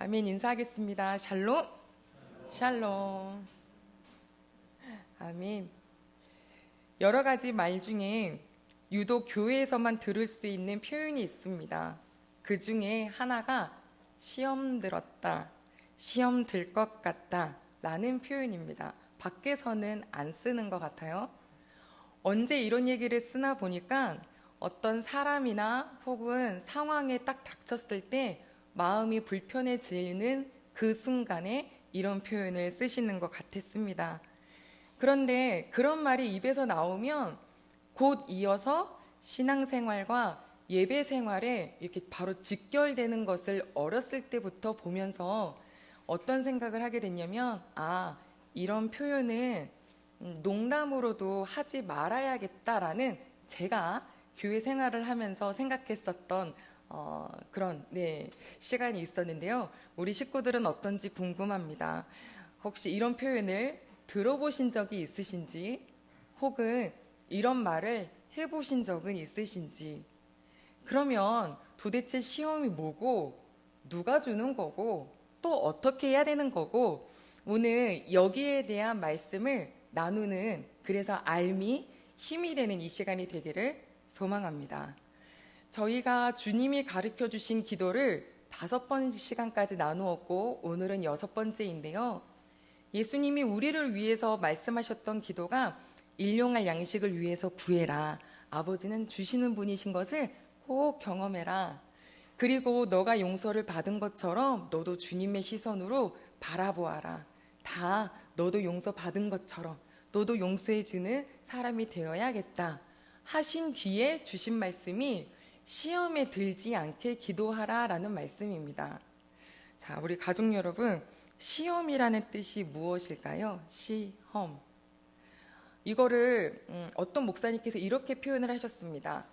아멘. 인사하겠습니다. 샬롬. 샬롬. 아멘. 여러 가지 말 중에 유독 교회에서만 들을 수 있는 표현이 있습니다. 그 중에 하나가 시험 들었다, 시험 들 것 같다 라는 표현입니다. 밖에서는 안 쓰는 것 같아요. 언제 이런 얘기를 쓰나 보니까 어떤 사람이나 혹은 상황에 딱 닥쳤을 때 마음이 불편해지는 그 순간에 이런 표현을 쓰시는 것 같았습니다. 그런데 그런 말이 입에서 나오면 곧 이어서 신앙생활과 예배생활에 이렇게 바로 직결되는 것을 어렸을 때부터 보면서 어떤 생각을 하게 됐냐면, 이런 표현은 농담으로도 하지 말아야겠다라는 제가 교회 생활을 하면서 생각했었던 그런 시간이 있었는데요. 우리 식구들은 어떤지 궁금합니다. 혹시 이런 표현을 들어보신 적이 있으신지, 혹은 이런 말을 해보신 적은 있으신지. 그러면 도대체 시험이 뭐고, 누가 주는 거고, 또 어떻게 해야 되는 거고, 오늘 여기에 대한 말씀을 나누는, 그래서 알미, 힘이 되는 이 시간이 되기를 소망합니다. 저희가 주님이 가르쳐 주신 기도를 5번 시간까지 나누었고, 오늘은 6번째인데요. 예수님이 우리를 위해서 말씀하셨던 기도가 일용할 양식을 위해서 구해라. 아버지는 주시는 분이신 것을 꼭 경험해라. 그리고 너가 용서를 받은 것처럼 너도 주님의 시선으로 바라보아라. 다 너도 용서받은 것처럼 너도 용서해주는 사람이 되어야겠다 하신 뒤에 주신 말씀이 시험에 들지 않게 기도하라 라는 말씀입니다. 자, 우리 가족 여러분, 시험이라는 뜻이 무엇일까요? 시험. 이거를 어떤 목사님께서 이렇게 표현을 하셨습니다.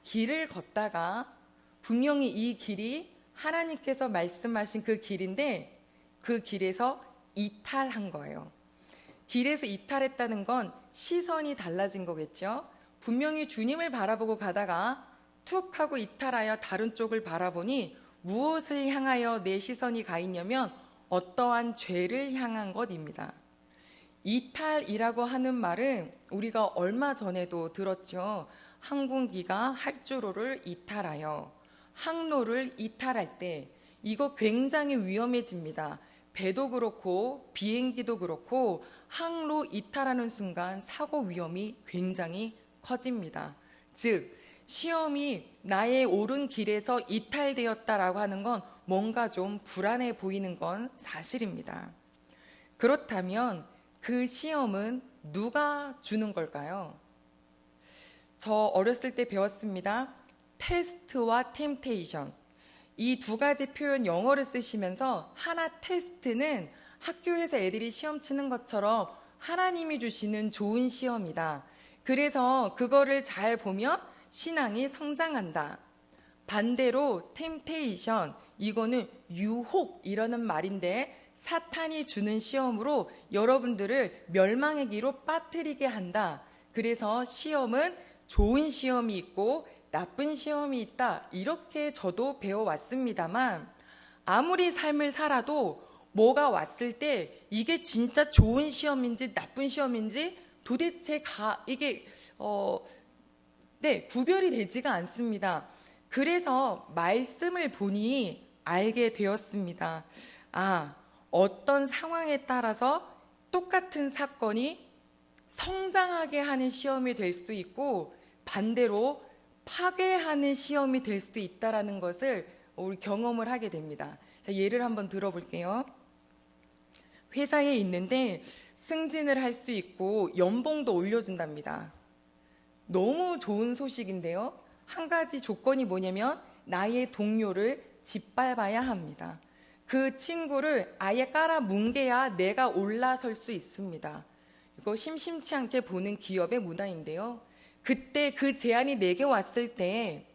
길을 걷다가 분명히 이 길이 하나님께서 말씀하신 그 길인데 그 길에서 이탈한 거예요. 길에서 이탈했다는 건 시선이 달라진 거겠죠. 분명히 주님을 바라보고 가다가 툭 하고 이탈하여 다른 쪽을 바라보니 무엇을 향하여 내 시선이 가 있냐면 어떠한 죄를 향한 것입니다. 이탈이라고 하는 말은 우리가 얼마 전에도 들었죠. 항공기가 활주로를 이탈하여 항로를 이탈할 때 이거 굉장히 위험해집니다. 배도 그렇고 비행기도 그렇고 항로 이탈하는 순간 사고 위험이 굉장히 커집니다. 즉 시험이 나의 옳은 길에서 이탈되었다라고 하는 건 뭔가 좀 불안해 보이는 건 사실입니다. 그렇다면 그 시험은 누가 주는 걸까요? 저 어렸을 때 배웠습니다. 테스트와 템테이션. 이 두 가지 표현 영어를 쓰시면서 하나 테스트는 학교에서 애들이 시험 치는 것처럼 하나님이 주시는 좋은 시험이다. 그래서 그거를 잘 보면 신앙이 성장한다. 반대로 템테이션, 이거는 유혹이라는 말인데 사탄이 주는 시험으로 여러분들을 멸망의 길로 빠뜨리게 한다. 그래서 시험은 좋은 시험이 있고 나쁜 시험이 있다. 이렇게 저도 배워왔습니다만 아무리 삶을 살아도 뭐가 왔을 때 이게 진짜 좋은 시험인지 나쁜 시험인지 도대체 이게 구별이 되지가 않습니다. 그래서 말씀을 보니 알게 되었습니다. 어떤 상황에 따라서 똑같은 사건이 성장하게 하는 시험이 될 수도 있고 반대로 파괴하는 시험이 될 수도 있다는 것을 우리 경험을 하게 됩니다. 자, 예를 한번 들어볼게요. 회사에 있는데 승진을 할 수 있고 연봉도 올려준답니다. 너무 좋은 소식인데요. 한 가지 조건이 뭐냐면 나의 동료를 짓밟아야 합니다. 그 친구를 아예 깔아뭉개야 내가 올라설 수 있습니다. 이거 심심치 않게 보는 기업의 문화인데요. 그때 그 제안이 내게 왔을 때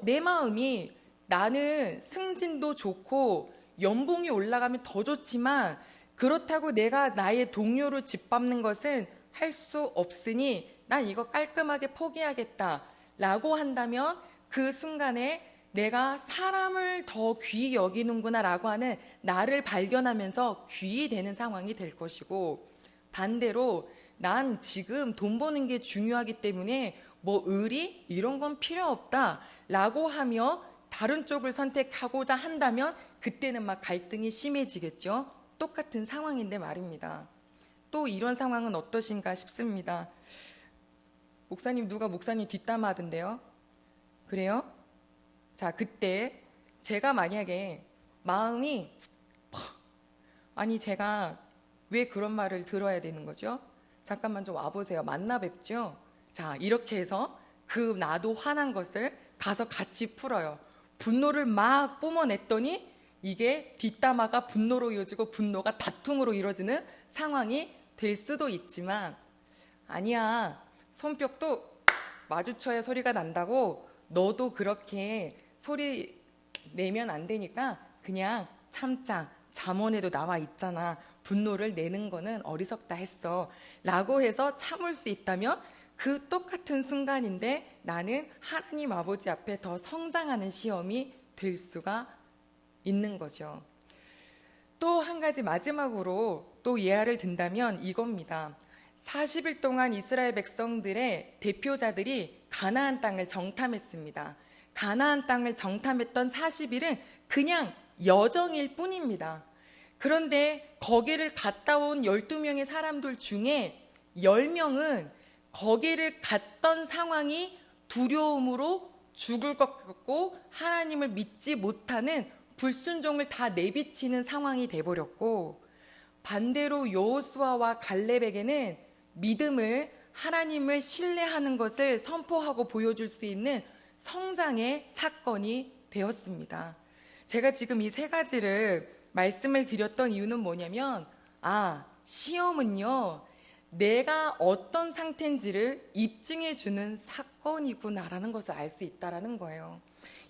내 마음이 나는 승진도 좋고 연봉이 올라가면 더 좋지만 그렇다고 내가 나의 동료를 짓밟는 것은 할 수 없으니 난 이거 깔끔하게 포기하겠다 라고 한다면 그 순간에 내가 사람을 더 귀히 여기는구나라고 하는 나를 발견하면서 귀히 되는 상황이 될 것이고, 반대로 난 지금 돈 버는 게 중요하기 때문에 뭐 의리 이런 건 필요 없다라고 하며 다른 쪽을 선택하고자 한다면 그때는 막 갈등이 심해지겠죠. 똑같은 상황인데 말입니다. 또 이런 상황은 어떠신가 싶습니다. 목사님, 누가 목사님 뒷담화하던데요? 그래요? 자, 그때 제가 만약에 마음이 아니 제가 왜 그런 말을 들어야 되는 거죠? 잠깐만 좀 와보세요. 만나 뵙죠? 자, 이렇게 해서 그 나도 화난 것을 가서 같이 풀어요. 분노를 막 뿜어냈더니 이게 뒷담화가 분노로 이어지고 분노가 다툼으로 이루어지는 상황이 될 수도 있지만, 아니야, 손뼉도 마주쳐야 소리가 난다고 너도 그렇게 소리 내면 안 되니까 그냥 참자. 잠언에도 나와 있잖아. 분노를 내는 거는 어리석다 했어 라고 해서 참을 수 있다면 그 똑같은 순간인데 나는 하나님 아버지 앞에 더 성장하는 시험이 될 수가 있는 거죠. 또 한 가지 마지막으로 또 예화를 든다면 이겁니다. 40일 동안 이스라엘 백성들의 대표자들이 가나안 땅을 정탐했습니다. 가나안 땅을 정탐했던 40일은 그냥 여정일 뿐입니다. 그런데 거기를 갔다 온 12명의 사람들 중에 10명은 거기를 갔던 상황이 두려움으로 죽을 것 같고 하나님을 믿지 못하는 불순종을 다 내비치는 상황이 돼버렸고, 반대로 여호수아와 갈렙에게는 믿음을, 하나님을 신뢰하는 것을 선포하고 보여줄 수 있는 성장의 사건이 되었습니다. 제가 지금 이 세 가지를 말씀을 드렸던 이유는 뭐냐면, 시험은요, 내가 어떤 상태인지를 입증해 주는 사건이구나라는 것을 알 수 있다라는 거예요.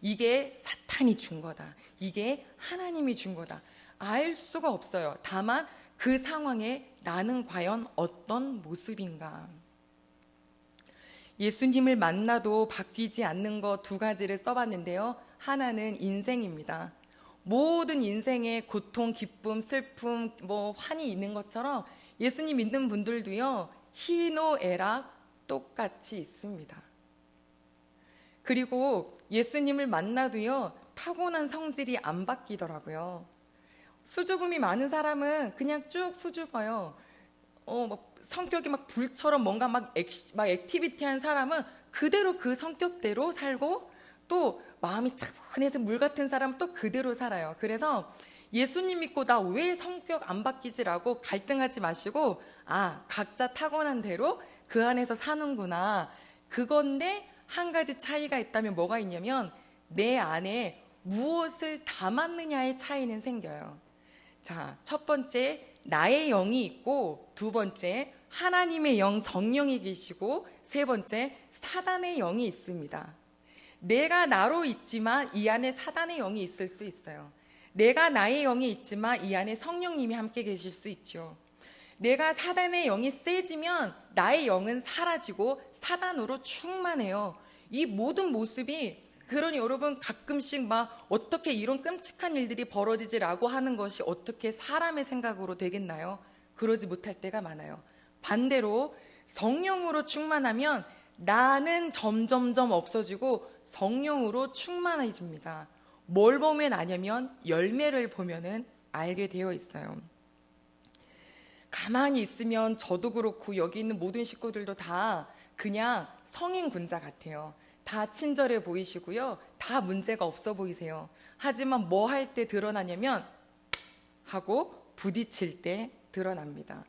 이게 사탄이 준 거다, 이게 하나님이 준 거다, 알 수가 없어요. 다만 그 상황에 나는 과연 어떤 모습인가. 예수님을 만나도 바뀌지 않는 것 두 가지를 써봤는데요. 하나는 인생입니다. 모든 인생에 고통, 기쁨, 슬픔, 환이 있는 것처럼 예수님 믿는 분들도요, 희노애락 똑같이 있습니다. 그리고 예수님을 만나도요, 타고난 성질이 안 바뀌더라고요. 수줍음이 많은 사람은 그냥 쭉 수줍어요. 성격이 막 불처럼 뭔가 막 액티비티한 사람은 그대로 그 성격대로 살고, 또 마음이 차분해서 물 같은 사람은 또 그대로 살아요. 그래서 예수님 믿고 나 왜 성격 안 바뀌지라고 갈등하지 마시고, 각자 타고난 대로 그 안에서 사는구나. 그건데 한 가지 차이가 있다면 뭐가 있냐면 내 안에 무엇을 담았느냐의 차이는 생겨요. 자, 첫 번째, 나의 영이 있고, 두 번째, 하나님의 영, 성령이 계시고, 세 번째, 사단의 영이 있습니다. 내가 나로 있지만 이 안에 사단의 영이 있을 수 있어요. 내가 나의 영이 있지만 이 안에 성령님이 함께 계실 수 있죠. 내가 사단의 영이 세지면 나의 영은 사라지고 사단으로 충만해요. 이 모든 모습이, 그러니 여러분 가끔씩 막 어떻게 이런 끔찍한 일들이 벌어지지라고 하는 것이 어떻게 사람의 생각으로 되겠나요? 그러지 못할 때가 많아요. 반대로 성령으로 충만하면 나는 점점점 없어지고 성령으로 충만해집니다. 뭘 보면 아냐면 열매를 보면은 알게 되어 있어요. 가만히 있으면 저도 그렇고 여기 있는 모든 식구들도 다 그냥 성인 군자 같아요. 다 친절해 보이시고요, 다 문제가 없어 보이세요. 하지만 뭐 할 때 드러나냐면 하고 부딪힐 때 드러납니다.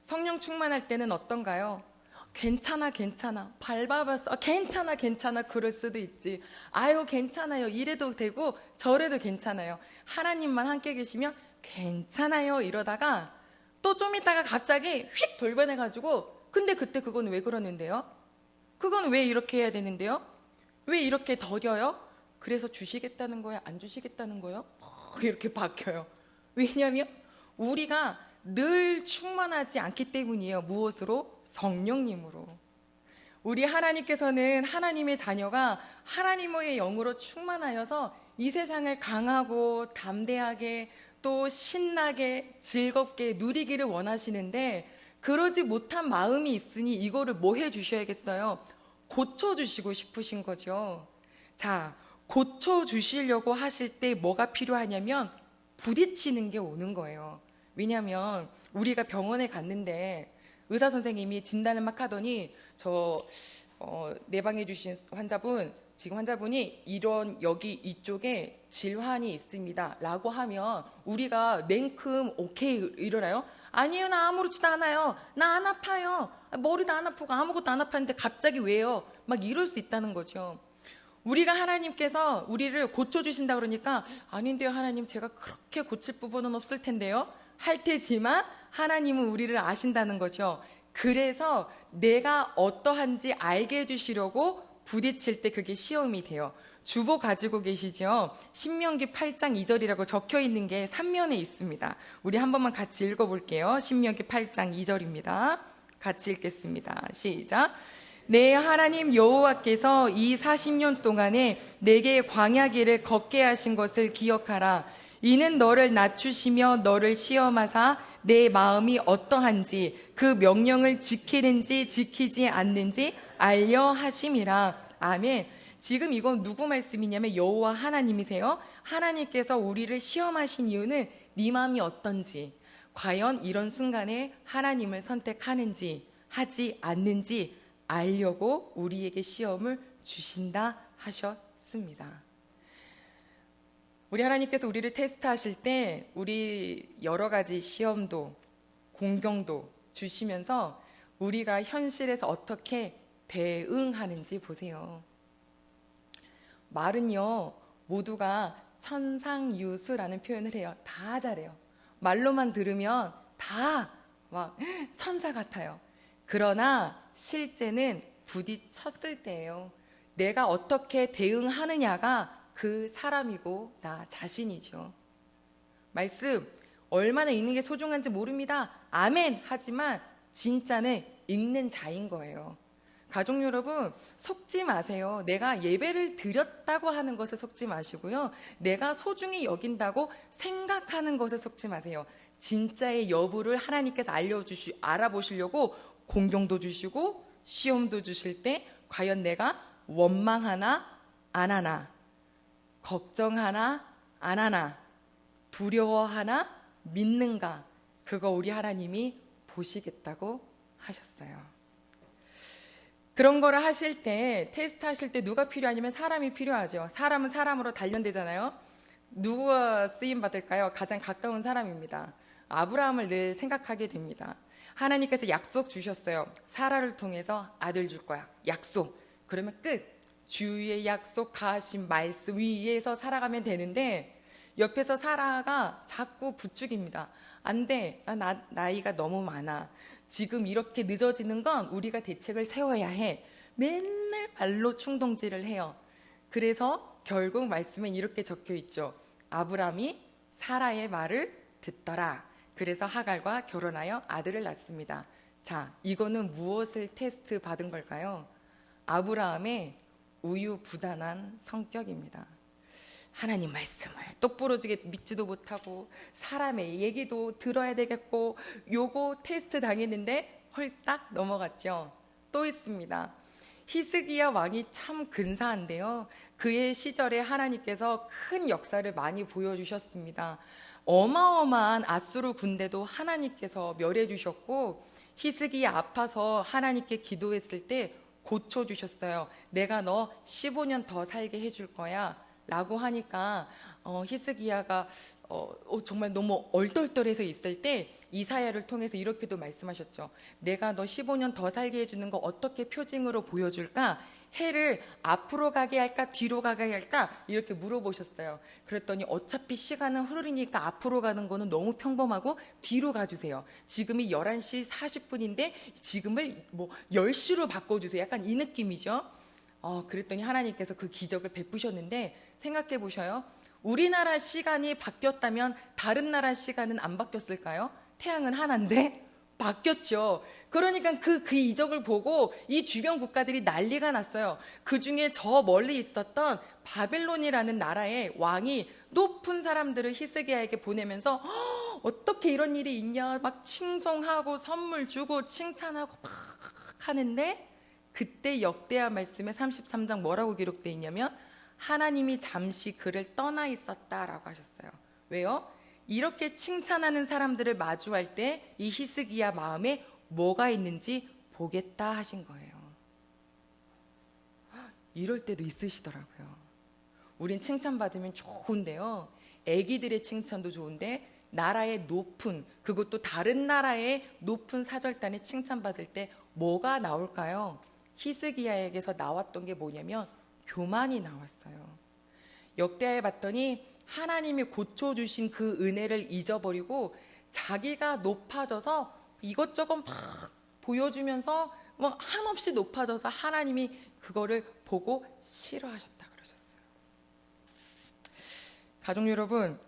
성령 충만할 때는 어떤가요? 괜찮아 밟아봤어, 괜찮아 그럴 수도 있지, 아유 괜찮아요, 이래도 되고 저래도 괜찮아요, 하나님만 함께 계시면 괜찮아요 이러다가 또 좀 있다가 갑자기 휙 돌변해가지고, 근데 그때 그건 왜 그러는데요? 그건 왜 이렇게 해야 되는데요? 왜 이렇게 더뎌요? 그래서 주시겠다는 거예요? 안 주시겠다는 거예요? 이렇게 바뀌어요. 왜냐하면 우리가 늘 충만하지 않기 때문이에요. 무엇으로? 성령님으로. 우리 하나님께서는 하나님의 자녀가 하나님의 영으로 충만하여서 이 세상을 강하고 담대하게 또 신나게 즐겁게 누리기를 원하시는데, 그러지 못한 마음이 있으니 이거를 뭐 해주셔야겠어요? 고쳐주시고 싶으신 거죠. 자, 고쳐주시려고 하실 때 뭐가 필요하냐면 부딪히는 게 오는 거예요. 왜냐하면 우리가 병원에 갔는데 의사 선생님이 진단을 막 하더니 내방해 주신 환자분, 지금 환자분이 이런 여기 이쪽에 질환이 있습니다 라고 하면 우리가 냉큼 오케이 이러나요? 아니에요, 나 아무렇지도 않아요, 나 안 아파요, 머리도 안 아프고 아무것도 안 아팠는데 갑자기 왜요? 막 이럴 수 있다는 거죠. 우리가 하나님께서 우리를 고쳐주신다 그러니까 아닌데요 하나님, 제가 그렇게 고칠 부분은 없을 텐데요 할 테지만 하나님은 우리를 아신다는 거죠. 그래서 내가 어떠한지 알게 해주시려고 부딪힐 때 그게 시험이 돼요. 주보 가지고 계시죠? 신명기 8장 2절이라고 적혀 있는 게 3면에 있습니다. 우리 한 번만 같이 읽어볼게요. 신명기 8장 2절입니다. 같이 읽겠습니다. 시작. 내 하나님 여호와께서 이 40년 동안에 내게 광야길을 걷게 하신 것을 기억하라. 이는 너를 낮추시며 너를 시험하사 내 마음이 어떠한지 그 명령을 지키는지 지키지 않는지 알려 하심이라. 아멘. 지금 이건 누구 말씀이냐면 여호와 하나님이세요. 하나님께서 우리를 시험하신 이유는 네 마음이 어떤지, 과연 이런 순간에 하나님을 선택하는지 하지 않는지 알려고 우리에게 시험을 주신다 하셨습니다. 우리 하나님께서 우리를 테스트하실 때 우리 여러 가지 시험도 공경도 주시면서 우리가 현실에서 어떻게 대응하는지 보세요. 말은요 모두가 천상유수라는 표현을 해요. 다 잘해요. 말로만 들으면 다 막 천사 같아요. 그러나 실제는 부딪혔을 때예요. 내가 어떻게 대응하느냐가 그 사람이고 나 자신이죠. 말씀 얼마나 읽는 게 소중한지 모릅니다. 아멘. 하지만 진짜는 읽는 자인 거예요. 가족 여러분, 속지 마세요. 내가 예배를 드렸다고 하는 것에 속지 마시고요. 내가 소중히 여긴다고 생각하는 것에 속지 마세요. 진짜의 여부를 하나님께서 알아보시려고 공경도 주시고 시험도 주실 때 과연 내가 원망하나 안 하나, 걱정하나 안 하나, 두려워하나 믿는가, 그거 우리 하나님이 보시겠다고 하셨어요. 그런 거를 하실 때, 테스트 하실 때 누가 필요하냐면 사람이 필요하죠. 사람은 사람으로 단련되잖아요. 누가 쓰임 받을까요? 가장 가까운 사람입니다. 아브라함을 늘 생각하게 됩니다. 하나님께서 약속 주셨어요. 사라를 통해서 아들 줄 거야. 약속. 그러면 끝. 주의 약속하신 말씀 위에서 살아가면 되는데 옆에서 사라가 자꾸 부추깁니다. 안 돼. 나이가 너무 많아. 지금 이렇게 늦어지는 건 우리가 대책을 세워야 해. 맨날 말로 충동질을 해요. 그래서 결국 말씀엔 이렇게 적혀 있죠. 아브라함이 사라의 말을 듣더라. 그래서 하갈과 결혼하여 아들을 낳습니다. 자, 이거는 무엇을 테스트 받은 걸까요? 아브라함의 우유부단한 성격입니다. 하나님 말씀을 똑부러지게 믿지도 못하고 사람의 얘기도 들어야 되겠고 요거 테스트 당했는데 홀딱 넘어갔죠. 또 있습니다. 히스기야 왕이 참 근사한데요. 그의 시절에 하나님께서 큰 역사를 많이 보여주셨습니다. 어마어마한 아수르 군대도 하나님께서 멸해 주셨고 히스기야 아파서 하나님께 기도했을 때 고쳐주셨어요. 내가 너 15년 더 살게 해줄 거야 라고 하니까 히스기야가 정말 너무 얼떨떨해서 있을 때 이사야를 통해서 이렇게도 말씀하셨죠. 내가 너 15년 더 살게 해주는 거 어떻게 표징으로 보여줄까? 해를 앞으로 가게 할까 뒤로 가게 할까 이렇게 물어보셨어요. 그랬더니 어차피 시간은 흐르니까 앞으로 가는 거는 너무 평범하고 뒤로 가주세요. 지금이 11시 40분인데 지금을 10시로 바꿔주세요. 약간 이 느낌이죠. 그랬더니 하나님께서 그 기적을 베푸셨는데 생각해 보셔요. 우리나라 시간이 바뀌었다면 다른 나라 시간은 안 바뀌었을까요? 태양은 하나인데 바뀌었죠. 그러니까 그 이적을 보고 이 주변 국가들이 난리가 났어요. 그 중에 저 멀리 있었던 바벨론이라는 나라의 왕이 높은 사람들을 히스기야에게 보내면서 어떻게 이런 일이 있냐 막 칭송하고 선물 주고 칭찬하고 막 하는데, 그때 역대하 말씀에 33장 뭐라고 기록되어 있냐면 하나님이 잠시 그를 떠나 있었다라고 하셨어요. 왜요? 이렇게 칭찬하는 사람들을 마주할 때 이 히스기야 마음에 뭐가 있는지 보겠다 하신 거예요. 이럴 때도 있으시더라고요. 우린 칭찬받으면 좋은데요, 애기들의 칭찬도 좋은데 나라의 높은, 그것도 다른 나라의 높은 사절단의 칭찬받을 때 뭐가 나올까요? 히스기야에게서 나왔던 게 뭐냐면 교만이 나왔어요. 역대하에 봤더니 하나님이 고쳐주신 그 은혜를 잊어버리고 자기가 높아져서 이것저것 막 보여주면서 뭐 한없이 높아져서 하나님이 그거를 보고 싫어하셨다 그러셨어요. 가족 여러분,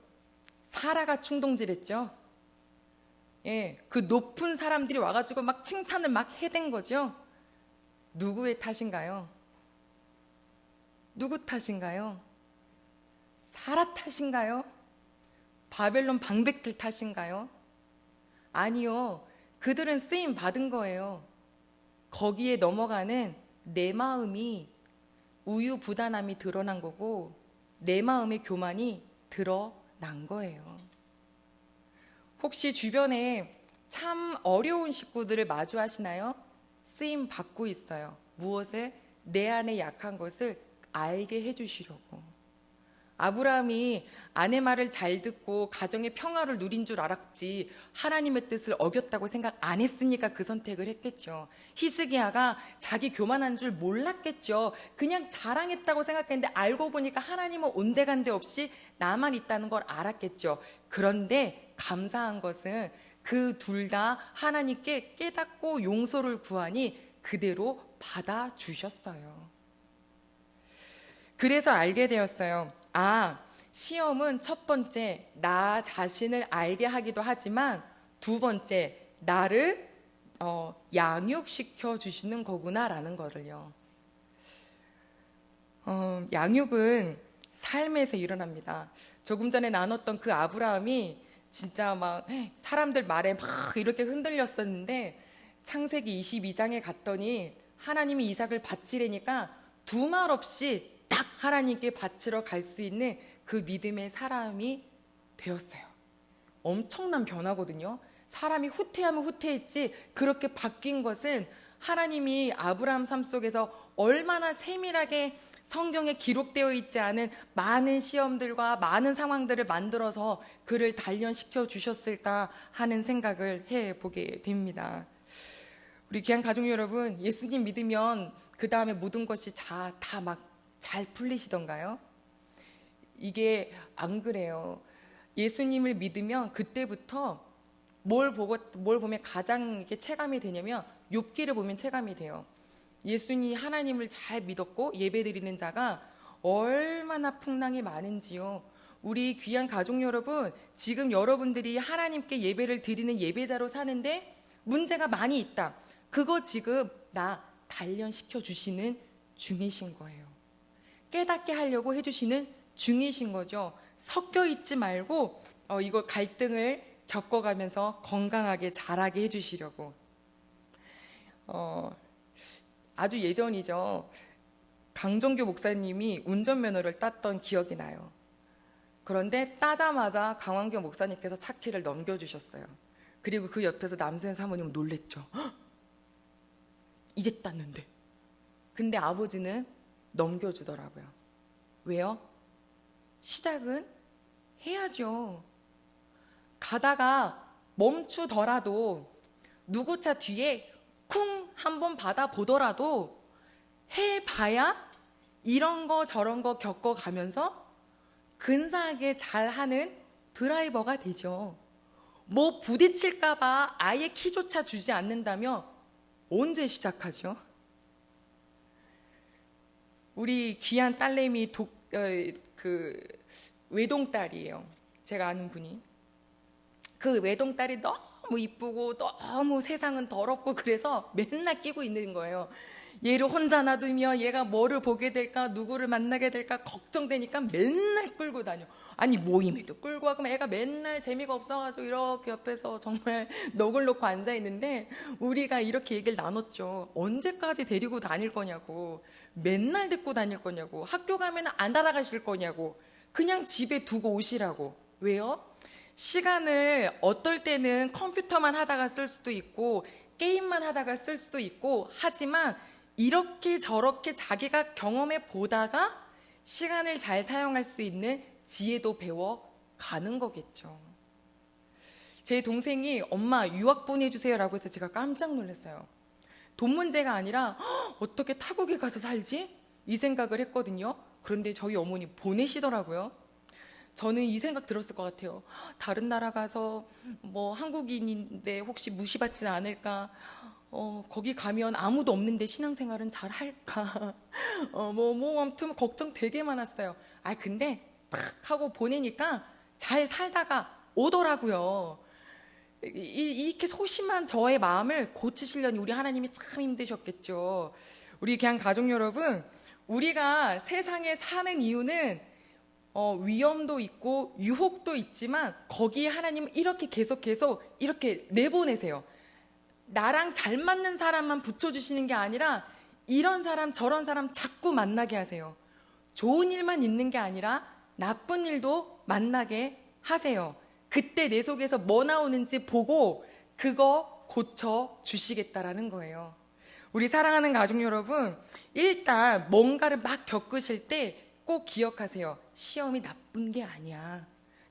사라가 충동질했죠. 예, 그 높은 사람들이 와가지고 막 칭찬을 막 해댄 거죠. 누구의 탓인가요? 누구 탓인가요? 사라 탓인가요? 바벨론 방백들 탓인가요? 아니요. 그들은 쓰임 받은 거예요. 거기에 넘어가는 내 마음이, 우유부단함이 드러난 거고 내 마음의 교만이 드러난 거예요. 혹시 주변에 참 어려운 식구들을 마주하시나요? 쓰임 받고 있어요. 무엇을? 내 안에 약한 것을 알게 해주시려고. 아브라함이 아내 말을 잘 듣고 가정의 평화를 누린 줄 알았지 하나님의 뜻을 어겼다고 생각 안 했으니까 그 선택을 했겠죠. 히스기야가 자기 교만한 줄 몰랐겠죠. 그냥 자랑했다고 생각했는데 알고 보니까 하나님은 온데간데 없이 나만 있다는 걸 알았겠죠. 그런데 감사한 것은 그 둘 다 하나님께 깨닫고 용서를 구하니 그대로 받아주셨어요. 그래서 알게 되었어요. 시험은 첫 번째 나 자신을 알게 하기도 하지만 두 번째 나를 양육시켜 주시는 거구나라는 거를요. 양육은 삶에서 일어납니다. 조금 전에 나눴던 그 아브라함이 진짜 막 사람들 말에 막 이렇게 흔들렸었는데 창세기 22장에 갔더니 하나님이 이삭을 바치려니까 두 말 없이 딱 하나님께 바치러 갈 수 있는 그 믿음의 사람이 되었어요. 엄청난 변화거든요. 사람이 후퇴하면 후퇴했지 그렇게 바뀐 것은 하나님이 아브라함 삶 속에서 얼마나 세밀하게 성경에 기록되어 있지 않은 많은 시험들과 많은 상황들을 만들어서 그를 단련시켜 주셨을까 하는 생각을 해보게 됩니다. 우리 귀한 가족 여러분, 예수님 믿으면 그 다음에 모든 것이 다 막 잘 풀리시던가요? 이게 안 그래요. 예수님을 믿으면 그때부터 뭘 보면 가장 이렇게 체감이 되냐면 욥기를 보면 체감이 돼요. 예수님이 하나님을 잘 믿었고 예배드리는 자가 얼마나 풍랑이 많은지요. 우리 귀한 가족 여러분, 지금 여러분들이 하나님께 예배를 드리는 예배자로 사는데 문제가 많이 있다. 그거 지금 나 단련시켜 주시는 중이신 거예요. 깨닫게 하려고 해주시는 중이신 거죠. 섞여 있지 말고 이거 갈등을 겪어가면서 건강하게 자라게 해주시려고. 아주 예전이죠. 강정규 목사님이 운전면허를 땄던 기억이 나요. 그런데 따자마자 강wan교 목사님께서 차키를 넘겨주셨어요. 그리고 그 옆에서 남수현 사모님은 놀랬죠. 헉! 이제 땄는데. 근데 아버지는 넘겨주더라고요. 왜요? 시작은 해야죠. 가다가 멈추더라도 누구 차 뒤에 쿵 한번 받아보더라도 해봐야 이런 거 저런 거 겪어가면서 근사하게 잘하는 드라이버가 되죠. 뭐 부딪힐까봐 아예 키조차 주지 않는다며 언제 시작하죠? 우리 귀한 딸내미 외동딸이에요. 제가 아는 분이. 그 외동딸이 너무 너무 이쁘고 너무 세상은 더럽고 그래서 맨날 끼고 있는 거예요. 얘를 혼자 놔두면 얘가 뭐를 보게 될까, 누구를 만나게 될까 걱정되니까 맨날 끌고 다녀. 아니 모임에도 끌고 가고 애가 맨날 재미가 없어가지고 이렇게 옆에서 정말 넋을 놓고 앉아있는데, 우리가 이렇게 얘기를 나눴죠. 언제까지 데리고 다닐 거냐고, 맨날 데리고 다닐 거냐고, 학교 가면 안 따라가실 거냐고, 그냥 집에 두고 오시라고. 왜요? 시간을 어떨 때는 컴퓨터만 하다가 쓸 수도 있고 게임만 하다가 쓸 수도 있고 하지만, 이렇게 저렇게 자기가 경험해 보다가 시간을 잘 사용할 수 있는 지혜도 배워 가는 거겠죠. 제 동생이 엄마 유학 보내주세요 라고 해서 제가 깜짝 놀랐어요. 돈 문제가 아니라 어떻게 타국에 가서 살지? 이 생각을 했거든요. 그런데 저희 어머니 보내시더라고요. 저는 이 생각 들었을 것 같아요. 다른 나라 가서 뭐 한국인인데 혹시 무시받지는 않을까, 거기 가면 아무도 없는데 신앙생활은 잘 할까, 아무튼 걱정 되게 많았어요. 근데 탁 하고 보내니까 잘 살다가 오더라고요. 이렇게 소심한 저의 마음을 고치시려니 우리 하나님이 참 힘드셨겠죠. 우리 그냥 가족 여러분, 우리가 세상에 사는 이유는 위험도 있고 유혹도 있지만 거기에 하나님은 이렇게 계속 이렇게 내보내세요. 나랑 잘 맞는 사람만 붙여주시는 게 아니라 이런 사람 저런 사람 자꾸 만나게 하세요. 좋은 일만 있는 게 아니라 나쁜 일도 만나게 하세요. 그때 내 속에서 뭐 나오는지 보고 그거 고쳐주시겠다라는 거예요. 우리 사랑하는 가족 여러분, 일단 뭔가를 막 겪으실 때 꼭 기억하세요. 시험이 나쁜 게 아니야.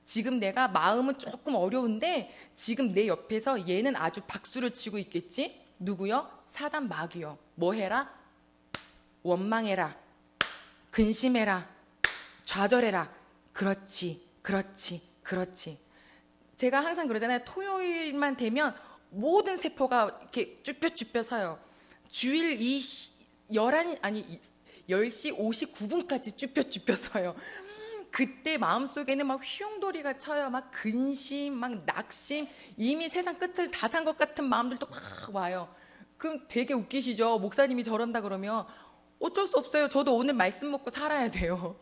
지금 내가 마음은 조금 어려운데 지금 내 옆에서 얘는 아주 박수를 치고 있겠지? 누구요? 사단 마귀요. 뭐 해라? 원망해라, 근심해라, 좌절해라. 그렇지. 제가 항상 그러잖아요. 토요일만 되면 모든 세포가 이렇게 쭈뼛쭈뼛 서요. 주일 10시 59분까지 쭈뼛쭈뼛 서요. 그때 마음속에는 막 휘용돌이가 쳐요. 막 근심, 막 낙심, 이미 세상 끝을 다 산 것 같은 마음들도 막 와요. 그럼 되게 웃기시죠? 목사님이 저런다 그러면 어쩔 수 없어요. 저도 오늘 말씀 먹고 살아야 돼요.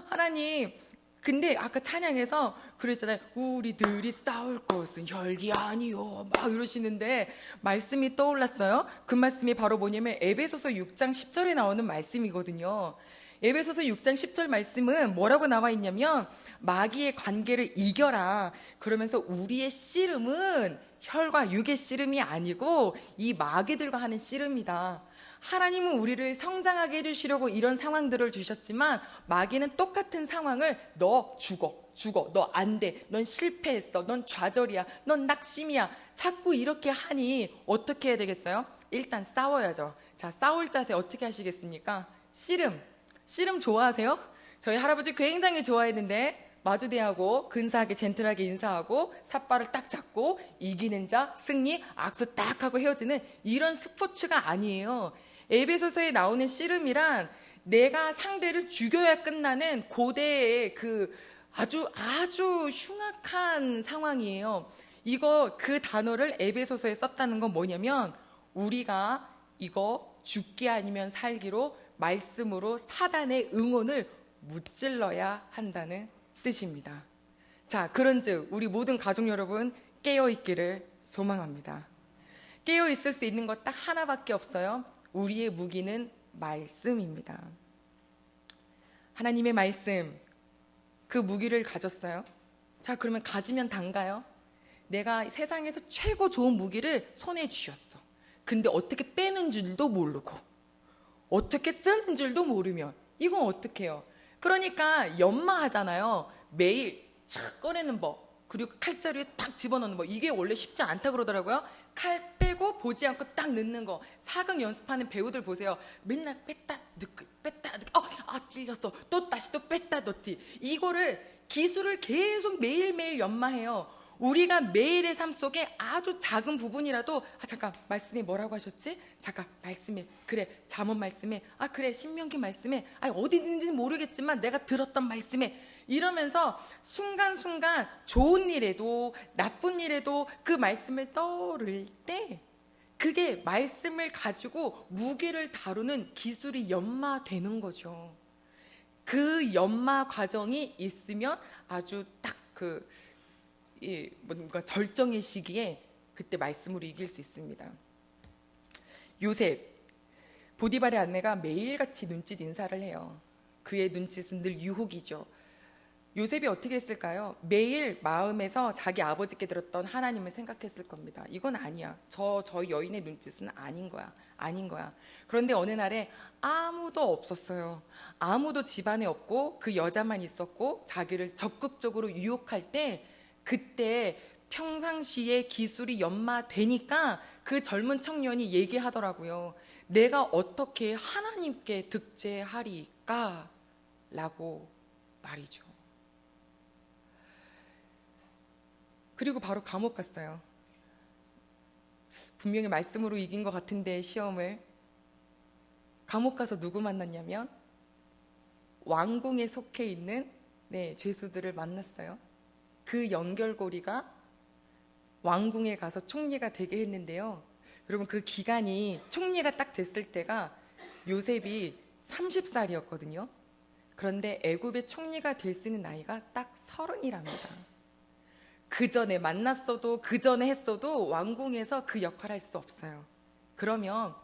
하나님, 근데 아까 찬양에서 그랬잖아요. 우리들이 싸울 것은 혈기 아니요, 막 이러시는데 말씀이 떠올랐어요. 그 말씀이 바로 뭐냐면 에베소서 6장 10절에 나오는 말씀이거든요. 에베소서 6장 10절 말씀은 뭐라고 나와 있냐면 마귀의 관계를 이겨라. 그러면서 우리의 씨름은 혈과 육의 씨름이 아니고 이 마귀들과 하는 씨름이다. 하나님은 우리를 성장하게 해주시려고 이런 상황들을 주셨지만 마귀는 똑같은 상황을 너 죽어, 너 안 돼, 넌 실패했어, 넌 좌절이야, 넌 낙심이야, 자꾸 이렇게 하니 어떻게 해야 되겠어요? 일단 싸워야죠. 자, 싸울 자세 어떻게 하시겠습니까? 씨름 좋아하세요? 저희 할아버지 굉장히 좋아했는데 마주대하고 근사하게 젠틀하게 인사하고 삿발을 딱 잡고 이기는 자 승리, 악수 딱 하고 헤어지는 이런 스포츠가 아니에요. 에베소서에 나오는 씨름이란 내가 상대를 죽여야 끝나는 고대의 그 아주 흉악한 상황이에요. 그 단어를 에베소서에 썼다는 건 뭐냐면 우리가 이거 죽기 아니면 살기로 말씀으로 사단의 응원을 무찔러야 한다는 뜻입니다. 자, 그런즉 우리 모든 가족 여러분 깨어있기를 소망합니다. 깨어있을 수 있는 것 딱 하나밖에 없어요. 우리의 무기는 말씀입니다. 하나님의 말씀, 그 무기를 가졌어요. 자, 그러면 가지면 단가요? 내가 세상에서 최고 좋은 무기를 손에 쥐었어. 근데 어떻게 빼는 줄도 모르고 어떻게 쓰는 줄도 모르면 이건 어떻게 해요? 그러니까 연마하잖아요. 매일 착 꺼내는 법, 그리고 칼자루에 딱 집어넣는 법, 이게 원래 쉽지 않다 그러더라고요. 칼 빼고 보지 않고 딱 넣는 거. 사극 연습하는 배우들 보세요. 맨날 뺐다 넣기, 뺐다 넣기, 찔렸어, 또 다시 또 뺐다 넣기. 이거를 기술을 계속 매일매일 연마해요. 우리가 매일의 삶 속에 아주 작은 부분이라도 잠깐 말씀에 뭐라고 하셨지? 잠깐 말씀에 그래 잠언 말씀에 그래 신명기 말씀에 어디든지는 모르겠지만 내가 들었던 말씀에 이러면서 순간순간 좋은 일에도 나쁜 일에도 그 말씀을 떠오를 때 그게 말씀을 가지고 무게를 다루는 기술이 연마되는 거죠. 그 연마 과정이 있으면 아주 딱 뭔가 절정의 시기에 그때 말씀으로 이길 수 있습니다. 요셉, 보디발의 아내가 매일같이 눈짓 인사를 해요. 그의 눈짓은 늘 유혹이죠. 요셉이 어떻게 했을까요? 매일 마음에서 자기 아버지께 들었던 하나님을 생각했을 겁니다. 이건 아니야. 저 여인의 눈짓은 아닌 거야. 그런데 어느 날에 아무도 없었어요. 아무도 집안에 없고 그 여자만 있었고 자기를 적극적으로 유혹할 때 그때 평상시에 기술이 연마되니까 그 젊은 청년이 얘기하더라고요. 내가 어떻게 하나님께 득죄하리까? 라고 말이죠. 그리고 바로 감옥 갔어요. 분명히 말씀으로 이긴 것 같은데 시험을. 감옥 가서 누구 만났냐면 왕궁에 속해 있는 죄수들을 만났어요. 그 연결고리가 왕궁에 가서 총리가 되게 했는데요. 여러분 그 기간이 총리가 딱 됐을 때가 요셉이 30살이었거든요. 그런데 애굽의 총리가 될 수 있는 나이가 딱 30이랍니다. 그 전에 만났어도 그 전에 했어도 왕궁에서 그 역할을 할 수 없어요. 그러면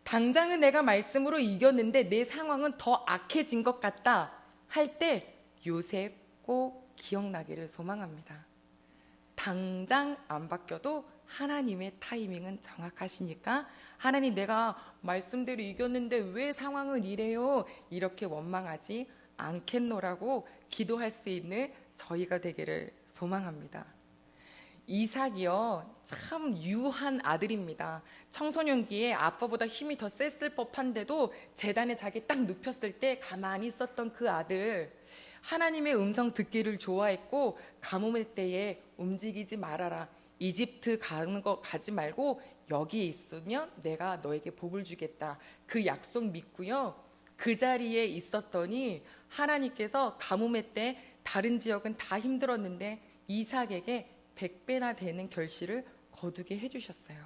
당장은 내가 말씀으로 이겼는데 내 상황은 더 악해진 것 같다 할 때 요셉 꼭 기억나기를 소망합니다. 당장 안 바뀌어도 하나님의 타이밍은 정확하시니까 하나님 내가 말씀대로 이겼는데 왜 상황은 이래요? 이렇게 원망하지 않겠노라고 기도할 수 있는 저희가 되기를 소망합니다. 이삭이요 참 유한 아들입니다. 청소년기에 아빠보다 힘이 더 셌을 법한데도 제단에 자기 딱 눕혔을 때 가만히 있었던 그 아들, 하나님의 음성 듣기를 좋아했고 가뭄일 때에 움직이지 말아라, 이집트 가는 거 가지 말고 여기 있으면 내가 너에게 복을 주겠다, 그 약속 믿고요 그 자리에 있었더니 하나님께서 가뭄의 때 다른 지역은 다 힘들었는데 이삭에게 100배나 되는 결실을 거두게 해주셨어요.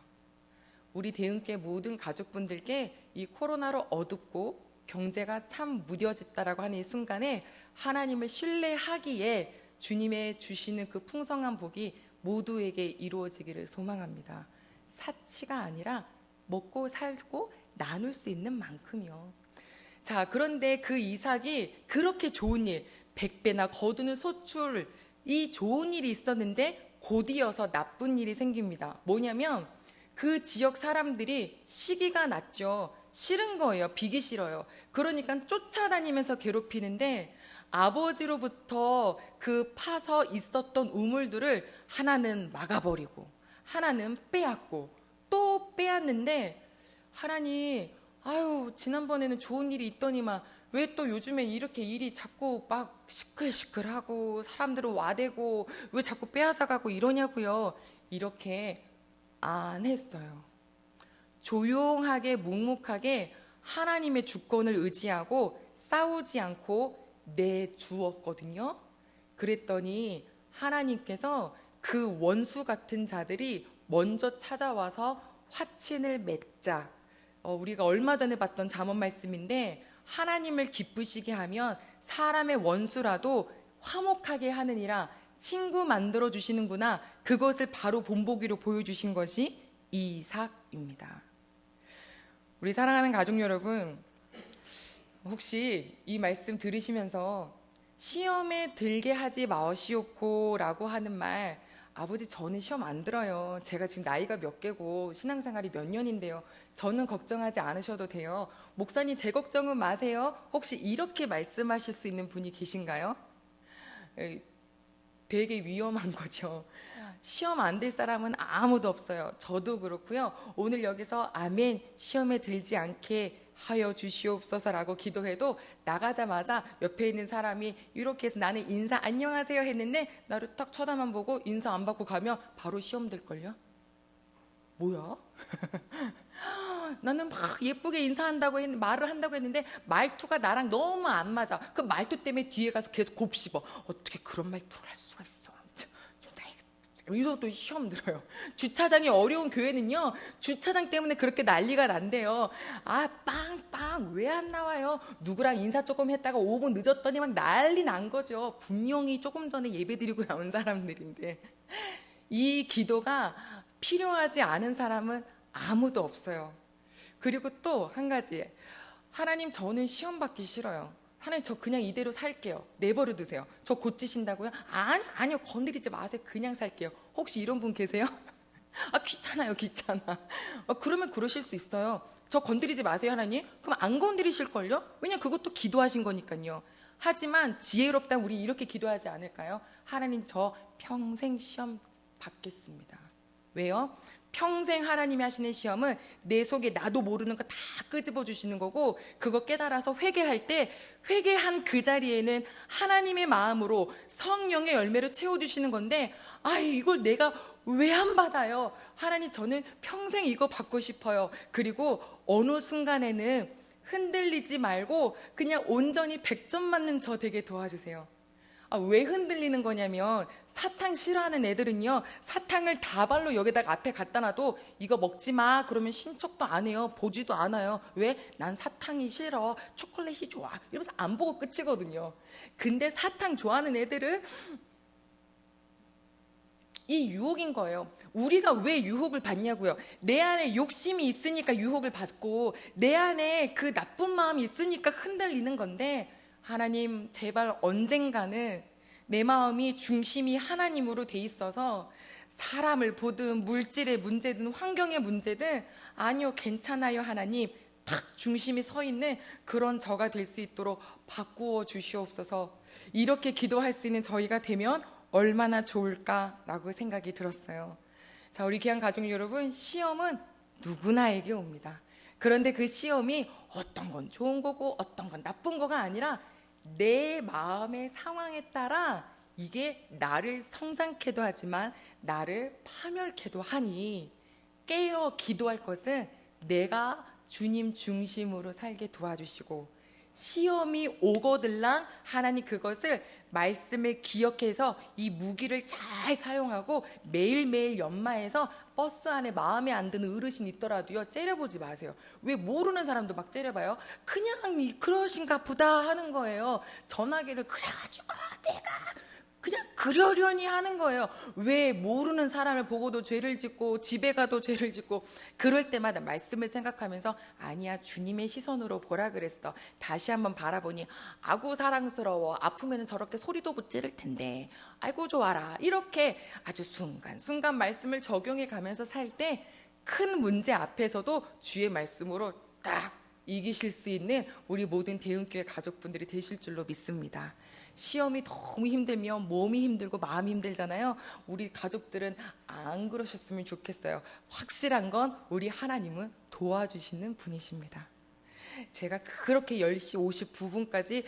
우리 대흥교회 모든 가족분들께 이 코로나로 어둡고 경제가 참 무뎌졌다라고 하는 이 순간에 하나님을 신뢰하기에 주님의 주시는 그 풍성한 복이 모두에게 이루어지기를 소망합니다. 사치가 아니라 먹고 살고 나눌 수 있는 만큼이요. 자, 그런데 그 이삭이 그렇게 좋은 일, 100배나 거두는 소출, 이 좋은 일이 있었는데 곧이어서 나쁜 일이 생깁니다. 뭐냐면 그 지역 사람들이 시기가 났죠. 싫은 거예요. 비기 싫어요. 그러니까 쫓아다니면서 괴롭히는데 아버지로부터 그 파서 있었던 우물들을 하나는 막아버리고 하나는 빼앗고 또 빼앗는데 하나님 지난번에는 좋은 일이 있더니만 왜 또 요즘엔 이렇게 일이 자꾸 막 시끌시끌하고 사람들은 와대고 왜 자꾸 빼앗아가고 이러냐고요. 이렇게 안 했어요. 조용하게 묵묵하게 하나님의 주권을 의지하고 싸우지 않고 내주었거든요. 그랬더니 하나님께서 그 원수 같은 자들이 먼저 찾아와서 화친을 맺자. 우리가 얼마 전에 봤던 잠언 말씀인데 하나님을 기쁘시게 하면 사람의 원수라도 화목하게 하느니라, 친구 만들어 주시는구나. 그것을 바로 본보기로 보여주신 것이 이삭입니다. 우리 사랑하는 가족 여러분, 혹시 이 말씀 들으시면서 시험에 들게 하지 마시옵고 라고 하는 말, 아버지 저는 시험 안 들어요. 제가 지금 나이가 몇 개고 신앙생활이 몇 년인데요. 저는 걱정하지 않으셔도 돼요. 목사님 제 걱정은 마세요. 혹시 이렇게 말씀하실 수 있는 분이 계신가요? 되게 위험한 거죠. 시험 안 들 사람은 아무도 없어요. 저도 그렇고요. 오늘 여기서 아멘 시험에 들지 않게 하여 주시옵소서라고 기도해도 나가자마자 옆에 있는 사람이 이렇게 해서 나는 인사 안녕하세요 했는데 나를 딱 쳐다만 보고 인사 안 받고 가면 바로 시험 들걸요? 뭐야? 나는 막 예쁘게 인사한다고 했는데, 말을 한다고 했는데 말투가 나랑 너무 안 맞아. 그 말투 때문에 뒤에 가서 계속 곱씹어. 어떻게 그런 말투를 할 수가 있어? 이것도 시험 들어요. 주차장이 어려운 교회는요, 주차장 때문에 그렇게 난리가 난대요. 아, 빵빵 왜 안 나와요? 누구랑 인사 조금 했다가 5분 늦었더니 막 난리 난 거죠. 분명히 조금 전에 예배 드리고 나온 사람들인데. 이 기도가 필요하지 않은 사람은 아무도 없어요. 그리고 또 한 가지, 하나님 저는 시험 받기 싫어요. 하나님 저 그냥 이대로 살게요. 내버려 두세요. 저 고치신다고요? 아니요, 건드리지 마세요. 그냥 살게요. 혹시 이런 분 계세요? 아, 귀찮아요, 귀찮아. 그러면 그러실 수 있어요. 저 건드리지 마세요, 하나님. 그럼 안 건드리실걸요? 왜냐, 그것도 기도하신 거니까요. 하지만 지혜롭다 우리 이렇게 기도하지 않을까요? 하나님 저 평생 시험 받겠습니다. 왜요? 평생 하나님이 하시는 시험은 내 속에 나도 모르는 거 다 끄집어 주시는 거고, 그거 깨달아서 회개할 때 회개한 그 자리에는 하나님의 마음으로 성령의 열매로 채워주시는 건데, 아, 이걸 내가 왜 안 받아요? 하나님 저는 평생 이거 받고 싶어요. 그리고 어느 순간에는 흔들리지 말고 그냥 온전히 100점 맞는 저 되게 도와주세요. 왜 흔들리는 거냐면, 사탕 싫어하는 애들은요, 사탕을 다발로 여기다가 앞에 갖다 놔도 이거 먹지 마 그러면 신척도 안 해요. 보지도 않아요. 왜? 난 사탕이 싫어, 초콜릿이 좋아 이러면서 안 보고 끝이거든요. 근데 사탕 좋아하는 애들은 이 유혹인 거예요. 우리가 왜 유혹을 받냐고요? 내 안에 욕심이 있으니까 유혹을 받고, 내 안에 그 나쁜 마음이 있으니까 흔들리는 건데, 하나님 제발 언젠가는 내 마음이 중심이 하나님으로 돼 있어서 사람을 보든 물질의 문제든 환경의 문제든 아니요 괜찮아요 하나님, 딱 중심이 서 있는 그런 저가 될 수 있도록 바꾸어 주시옵소서. 이렇게 기도할 수 있는 저희가 되면 얼마나 좋을까라고 생각이 들었어요. 자, 우리 귀한 가족 여러분, 시험은 누구나에게 옵니다. 그런데 그 시험이 어떤 건 좋은 거고 어떤 건 나쁜 거가 아니라 내 마음의 상황에 따라 이게 나를 성장케도 하지만 나를 파멸케도 하니, 깨어 기도할 것은 내가 주님 중심으로 살게 도와주시고, 시험이 오거들랑 하나님 그것을 말씀을 기억해서 이 무기를 잘 사용하고 매일매일 연마해서 버스 안에 마음에 안 드는 어르신 있더라도요, 째려보지 마세요. 왜 모르는 사람도 막 째려봐요? 그냥 그러신가 보다 하는 거예요. 전화기를 그래가지고 내가 그냥 그러려니 하는 거예요. 왜 모르는 사람을 보고도 죄를 짓고 집에 가도 죄를 짓고, 그럴 때마다 말씀을 생각하면서 아니야 주님의 시선으로 보라 그랬어. 다시 한번 바라보니 아구 사랑스러워. 아프면 저렇게 소리도 못 지를 텐데 아이고 좋아라. 이렇게 아주 순간순간 말씀을 적용해 가면서 살 때 큰 문제 앞에서도 주의 말씀으로 딱 이기실 수 있는 우리 모든 대흥교회 가족분들이 되실 줄로 믿습니다. 시험이 너무 힘들면 몸이 힘들고 마음이 힘들잖아요. 우리 가족들은 안 그러셨으면 좋겠어요. 확실한 건 우리 하나님은 도와주시는 분이십니다. 제가 그렇게 10시 59분까지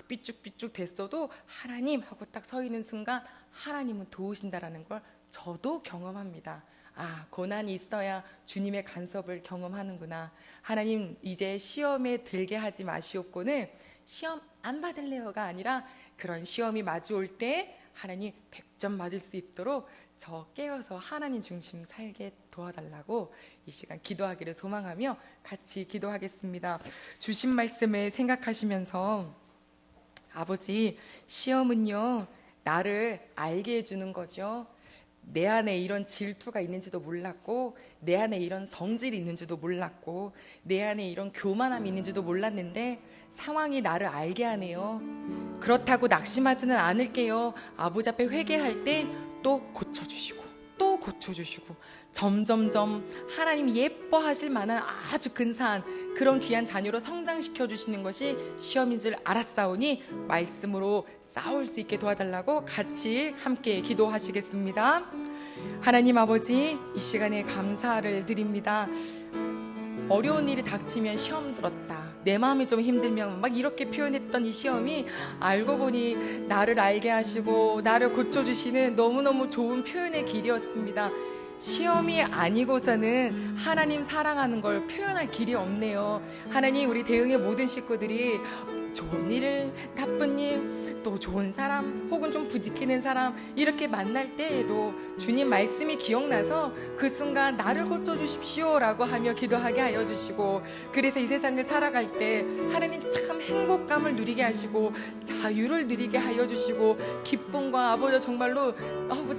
삐쭉삐쭉 됐어도 하나님 하고 딱 서 있는 순간 하나님은 도우신다라는 걸 저도 경험합니다. 아, 고난이 있어야 주님의 간섭을 경험하는구나. 하나님 이제 시험에 들게 하지 마시옵고는 시험 안 받을래요가 아니라, 그런 시험이 마주올 때 하나님 100점 맞을 수 있도록 저 깨어서 하나님 중심 살게 도와달라고 이 시간 기도하기를 소망하며 같이 기도하겠습니다. 주신 말씀을 생각하시면서, 아버지, 시험은요 나를 알게 해주는 거죠. 내 안에 이런 질투가 있는지도 몰랐고, 내 안에 이런 성질이 있는지도 몰랐고, 내 안에 이런 교만함이 있는지도 몰랐는데 상황이 나를 알게 하네요. 그렇다고 낙심하지는 않을게요. 아버지 앞에 회개할 때 또 고쳐주시고 또 고쳐주시고, 점점점 하나님 예뻐하실 만한 아주 근사한 그런 귀한 자녀로 성장시켜 주시는 것이 시험인 줄 알았사오니 말씀으로 싸울 수 있게 도와달라고 같이 함께 기도하시겠습니다. 하나님 아버지, 이 시간에 감사를 드립니다. 어려운 일이 닥치면 시험 들었다. 내 마음이 좀 힘들면 막 이렇게 표현했던 이 시험이 알고 보니 나를 알게 하시고 나를 고쳐주시는 너무너무 좋은 표현의 길이었습니다. 시험이 아니고서는 하나님 사랑하는 걸 표현할 길이 없네요. 하나님, 우리 대응의 모든 식구들이 좋은 일, 나쁜 일, 또 좋은 사람 혹은 좀 부딪히는 사람 이렇게 만날 때에도 주님 말씀이 기억나서 그 순간 나를 고쳐주십시오 라고 하며 기도하게 하여 주시고, 그래서 이 세상을 살아갈 때 하나님 참 행복감을 누리게 하시고 자유를 누리게 하여 주시고 기쁨과 아버지 정말로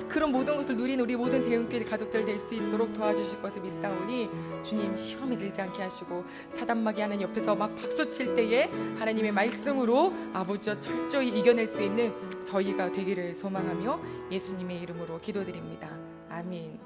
그런 모든 것을 누린 우리 모든 대응교회 가족들 될 수 있도록 도와주실 것을 믿사오니 주님 시험에 들지 않게 하시고 사단마귀 하는 옆에서 막 박수칠 때에 하나님의 말씀으로 아버지와 철저히 이겨낼 수 있는 저희가 되기를 소망하며 예수님의 이름으로 기도드립니다. 아멘.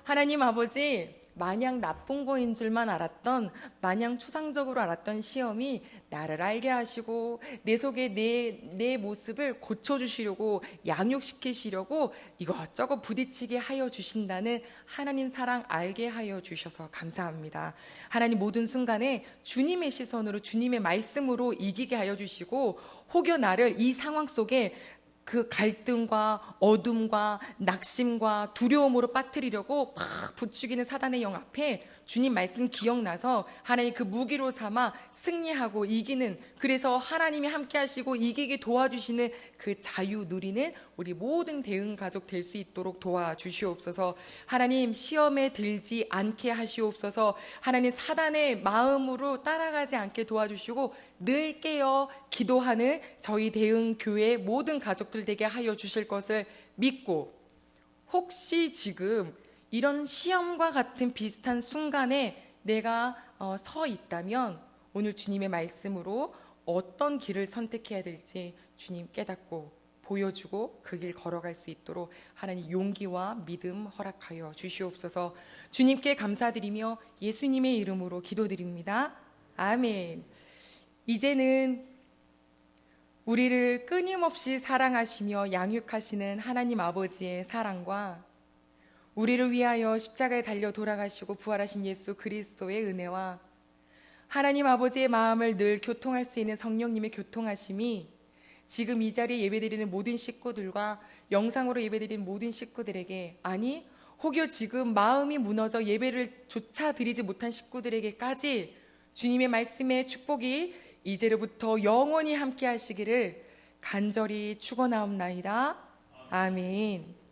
하나님 아버지, 마냥 나쁜 거인 줄만 알았던, 마냥 추상적으로 알았던 시험이 나를 알게 하시고 내 속에 내 모습을 고쳐주시려고, 양육시키시려고 이것저것 부딪히게 하여 주신다는 하나님 사랑 알게 하여 주셔서 감사합니다. 하나님, 모든 순간에 주님의 시선으로 주님의 말씀으로 이기게 하여 주시고, 혹여 나를 이 상황 속에 그 갈등과 어둠과 낙심과 두려움으로 빠뜨리려고 막 부추기는 사단의 영 앞에 주님 말씀 기억나서 하나님 그 무기로 삼아 승리하고 이기는, 그래서 하나님이 함께 하시고 이기게 도와주시는 그 자유 누리는 우리 모든 대응 가족 될 수 있도록 도와주시옵소서. 하나님, 시험에 들지 않게 하시옵소서. 하나님, 사단의 마음으로 따라가지 않게 도와주시고 늘 깨어 기도하는 저희 대응 교회 모든 가족들 되게 하여 주실 것을 믿고, 혹시 지금 이런 시험과 같은 비슷한 순간에 내가 서 있다면 오늘 주님의 말씀으로 어떤 길을 선택해야 될지 주님 깨닫고 보여주고 그 길 걸어갈 수 있도록 하나님 용기와 믿음 허락하여 주시옵소서. 주님께 감사드리며 예수님의 이름으로 기도드립니다. 아멘. 이제는 우리를 끊임없이 사랑하시며 양육하시는 하나님 아버지의 사랑과 우리를 위하여 십자가에 달려 돌아가시고 부활하신 예수 그리스도의 은혜와 하나님 아버지의 마음을 늘 교통할 수 있는 성령님의 교통하심이 지금 이 자리에 예배드리는 모든 식구들과 영상으로 예배드리는 모든 식구들에게, 아니 혹여 지금 마음이 무너져 예배를 조차 드리지 못한 식구들에게까지 주님의 말씀의 축복이 이제로부터 영원히 함께 하시기를 간절히 축원하옵나이다. 아멘.